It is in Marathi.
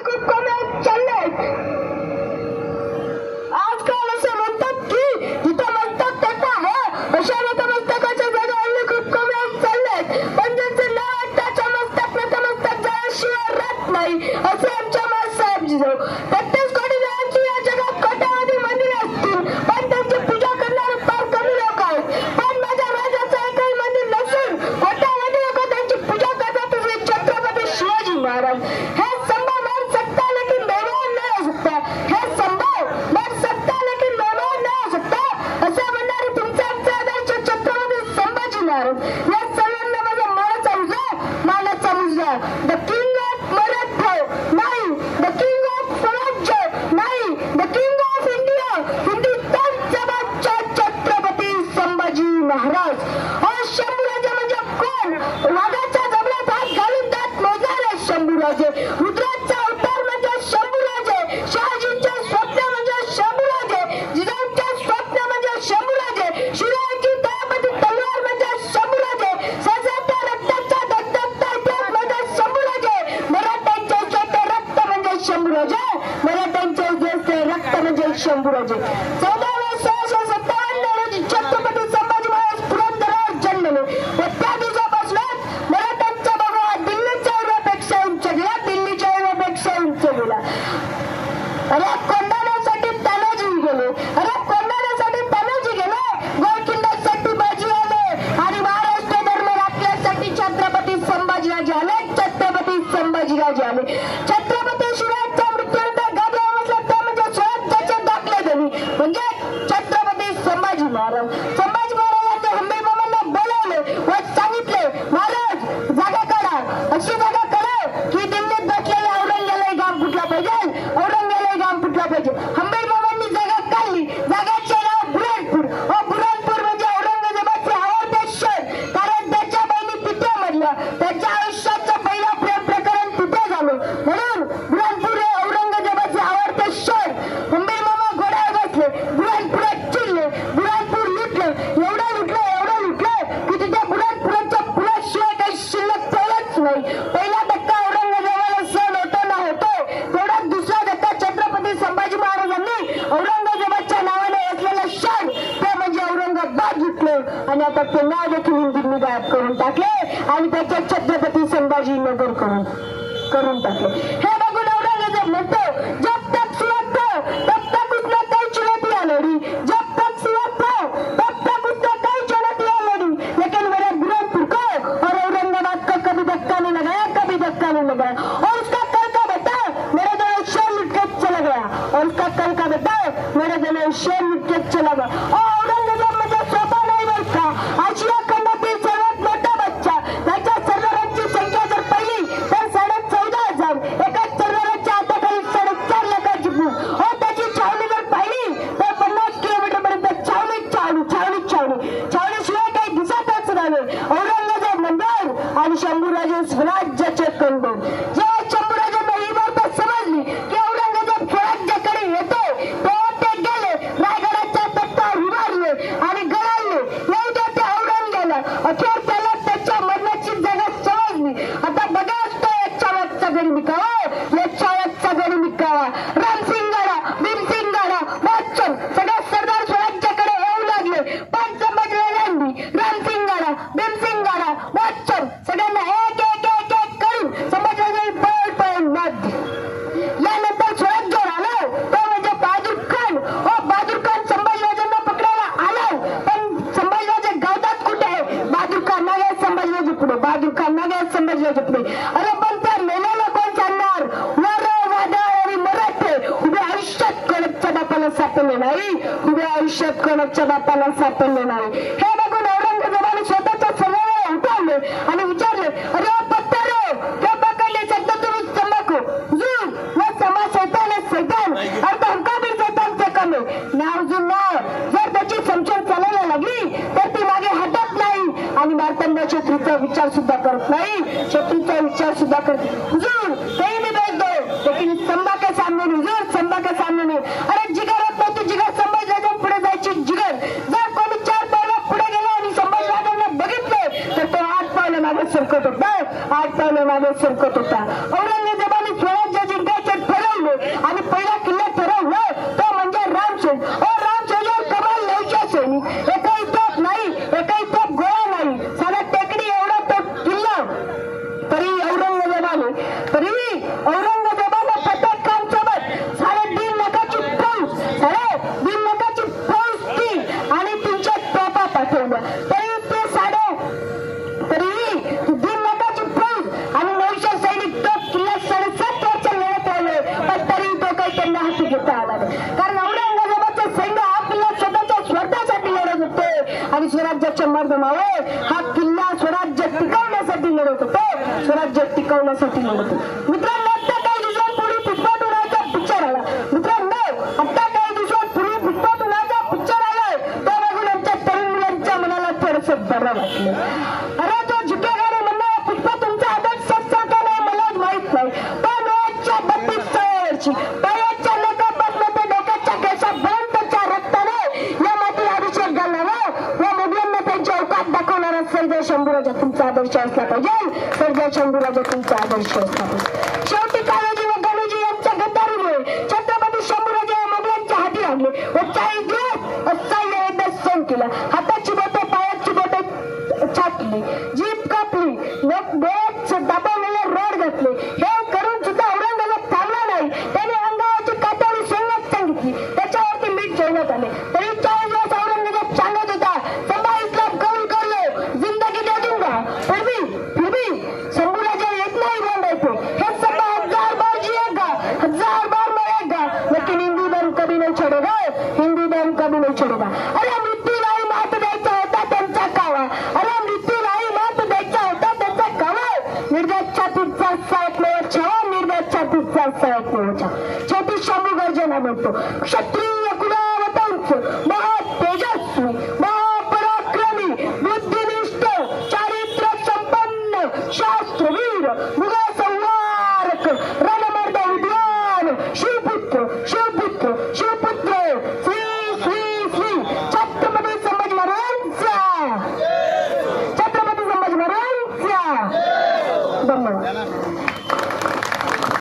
खूप कमी चाललेत. आजकाल असं म्हणतात की जिथं मस्तक त्याचा आहे अशा नतमस्तकाच्या जागा हल्ली खूप कमी होत चाललेत. पण ज्यांचं नाव आहे त्याच्या मस्तक नतमस्तक झाल्याशिवाय राहत नाही असे आमच्या मासाहेब जिजाऊ. प्रत्येक कोटी देवांची या जगात कोट्यावधी मंदिरे असतील पण त्यांची पूजा करणारे फार कमी लोक आहेत. पण माझ्या राजाचं एकही मंदिर नसून कोट्यावधी लोक त्यांची पूजा करतात असे छत्रपती शिवाजी महाराज. हे संभव मर सकता लेकिन मेहमान नहीं हो सकता. हे संभव मर सकता लेकिन मेहमान नहीं हो सकता असं म्हणणारे तुमचे आमचे आदर्श छत्रपती संभाजी महाराज. या सर्वांना माझा मानाचा मुजरा. द किंग ऑफ मराठा नाही, द किंग ऑफ स्वराज्य नाही, the king of India Hindustan जगाच्या छत्रपती संभाजी महाराज. शंभूराजे म्हणजे कोण? वाघाच्या जबड्यात हात घालून त्यात मोजारे शंभूराजे. रुद्राचा अवतार म्हणजे शंभूराजे. शहाजींचे स्वप्न म्हणजे शंभूराजे. जिजाऊंचे स्वप्न म्हणजे शंभूराजे. शिवरायांची तळपती तलवार म्हणजे शंभूराजे. सजाच्या रक्ताचा धगधगता इतिहास म्हणजे शंभूराजे. मराठ्यांचे उजळते रक्त म्हणजे शंभूराजे. मराठ्यांचे उजळते रक्त म्हणजे शंभूराजे. 14/6/57 रोजी छत्रपती संभाजी महाराज पुरंदरावर जन्मले व त्या दिवसापासूनच मराठ्यांचा भगवा दिल्लीच्या उड्यापेक्षा उंच गेला. दिल्लीच्या उड्यापेक्षा उंच गेला. अरे कोंढाण्यासाठी तानाजी गेले. अरे कोंढाण्यासाठी तानाजी गेले. गोलकिल्ल्यासाठी बाजी आले आणि महाराष्ट्र धर्म राखण्यासाठी छत्रपती संभाजीराजे आले. छत्रपती संभाजीराजे आले. छत्रपती शिवरायांच्या मृत्यूनंतर गादी बसला ते म्हणजे स्वराज्याचे दाखले देवी म्हणजे छत्रपती संभाजी महाराज. संभाजी महाराजांनी हंबीरबाबांना बोलावले व सांगितले महाराज जागा काढा. अशी जागा काढा की दिल्लीत बसलेल्या औरंगजेबालाही घाम फुटला पाहिजे. औरंगजेबालाही घाम फुटला पाहिजे. हंबीरबाबांनी जागा काढली. जागेचे नाव बुऱ्हाणपूर. बुऱ्हाणपूर म्हणजे औरंगजेबाचे आवडते शहर. कारण त्याच्या बहिणी पित्या मधल्या त्याच्या आयुष्याचं पहिलं प्रेम प्रकरण तिथे झालं म्हणून बुऱ्हाणपूर हे औरंगजेबाचे आवडते शहर. हंबीरबाबा घोड्यावर बसले. बुऱ्हाणपुरात चिरले. बुऱ्हाणपूर लुटले. एवढं लुटलं की तिथे बुऱ्हाणपुराच्या पुराशिवाय काही शिल्लक ठेवलंच नाही. पहिला धक्का औरंगजेबाला सहन होतो ना होतो तेवढा दुसरा धक्का छत्रपती संभाजी महाराजांनी औरंगजेबाच्या नावाने असलेलं शहर ते म्हणजे औरंगाबाद लुटलं आणि आता ते नाव देखील हिंदींनी गायब करून टाकले आणि त्याच्या छत्रपती संभाजी नगर करून टाकले. हे बघून औरंगजेब म्हणतो जब तक सुरत था तब तक उसने कई चुनौतियां लड़ी. जब तक सुरत था तब तक उसने कई चुनौतियां लड़ी लेकिन मेरे बुरहानपुर को और औरंगाबाद को कभी धक्का नहीं लगाया. कभी धक्का नहीं लगाया. और उसका कल का बेटा मेरे दोनों शेर लुट के चला गया. और उसका कल का बेटा मेरे दोनों शेर लुट के चला गया. औरंगजेब म्हणजे सोपा नाही बरं का. आशिया खंडातील सर्वात मोठा बच्चा. त्याच्या सरदारांची संख्या जर पाहिली तर 14,500. एकाच सरदाराच्या हाताखाली 4.5 लाखाची भूक. त्याची छावणी जर पाहिली तर 50 किलोमीटर पर्यंत छावणीशिवाय काही दिसतच नाही. औरंगजेब नंबर आणि शंभूराजे स्वराज्याचे कंदोर. जेव्हा शंभूराजांना ही बात समजली की औरंगजेब स्वराज्याकडे येतोय तेव्हा ते गेले रायगडाच्या तख्तावर उभारले आणि गळाले. एवढ्या ते औरंगजेबाला अखेर त्याला त्याच्या मरणाची जागा समजली. आता बघा असतो याच्या मागचा गणिमिकावा. याच्या मागचा गणिमिकावा रामसिंगाडा भीमसिंगाडा वाचन सगळ्या सरदार स्वराज्याकडे येऊ लागले. पण समजले नाही. रामसिंगाडा भीमसिंगाडा वाचन सगळ्यांना एक एक एक एक करून समाजाने पळ मात दिली. यानंतर स्वराज्यावर आलं तो म्हणजे बहादूर खान. बहादूर खान संभाजीराजांना पकडायला आला पण संभाजीराजे गावतात कुठे? बहादूर खान ना गए संभाजीराजे पुढे. बहादूर खान ना गए संभाजीराजे पुढे. अरे पण त्या मेल्याला कोण सांगणार? वादळ आणि मराठे उभ्या आयुष्यात कोणाच्या बापाला सापडले नाही. उभ्या आयुष्यात कोणाच्या बापाला सापडले नाही. हे बघून औरंगजेबाने स्वतःच्या सर्वांना उठवले आणि विचारले अरे पत्तारो क्या पकडले सध्या तुम्ही तंबाखू हुजूर वो समा शैतान है शैतान और तो हमका भी शैतान से कम है. नावजून नाव जर त्याची समशेर चालायला लागली तर ती मागे हटत नाही आणि मारताना शत्रूचा विचार सुद्धा करत नाही. शत्रूचा विचार सुद्धा करत हुजूर कहीं भी भेज दो लेकिन संभा के सामने नहीं. हुजूर संभा के सामने नहीं. अरे जिगर होत नव्हती. जिगर संभाजीराजांना पुढे जायची जिगर. जर कोणी 4 पावलं पुढे गेले आणि संभाजीराजांना बघितले तर तो 8 पावलं मागे सरकत होता. 8 पावलं मागे सरकत होता. औरंगजेबाने स्वराज्य जिंकायचे राज्य टिकवण्यासाठी लढतो. मित्रांनो, आता काही दिवसांपूर्वी पुष्पा टूचा पिक्चर आला. मित्रांनो, आता काही दिवसांपूर्वी पुष्पा टूचा पिक्चर आलाय, तो बघून आमच्या तरुण मुलांच्या मनाला थोडंसं बरं वाटलं. अरे तो झुकेगाने म्हणणार पुष्पा तुमचा आदर्श सत्संग नाही मला माहित नाही, पण वयाच्या 32 वयाची पायाच्या नखापासून ते डोक्याच्या केसापर्यंतच्या रक्ताने या माती अभिषेक घालणारा व मुघलांना त्यांच्या अवकात दाखवणारा सर्जा शंभूराजा तुमचा आदर्श असला पाहिजे. सर्जा शंभूराजा तुमचा आदर्श असला पाहिजे. शेवटी काळोजी व गणोजी यांच्या गद्दारीमुळे छत्रपती शंभूराजा या मुघलांच्या हाती लागले व 40 दिवस असह्य युद्ध सहन केलं. हाताची बोटे पायाची बोटे छाटली, जीभ कापली, डोळ्यात दाबवलेले रोड घातले. हे करून सुद्धा औरंगजेब थांबला नाही. त्याने अंगावरची कातडी सोडण्यास सांगितली. त्याच्यावरती मीठ ठेवण्यात आले. तरी 40 दिवस औरंगजेब सांगत होता, संभा इस्लाम कबूल कर लो, जिंदगी दे दूंगा, फिर भी शंभूराजा येत नहीं बोल रहे थे. हे संभा 1000 बार जिएगा, 1000 बार मरेगा, लेकिन हिंदू धर्म कभी नहीं छोड़ेगा, हिंदू धर्म कभी नहीं छोड़ेगा. अरे मृत्यूलाही मात द्यायचा होता त्यांचा कावा, अरे मृत्यूलाही मात द्यायचा होता त्यांचा कावा. निर्गत छातीचा एकमेव छावा, निर्गत छातीचा एकमेव छावा. शेवटी शंभू गर्जना म्हणतो, क्षत्रिय कुलावतंच, महातेजस्वी, महापराक्रमी, बुद्धिनिष्ठ, चारित्र्य संपन्न, शास्त्रवीर, मृगसंहारक, रण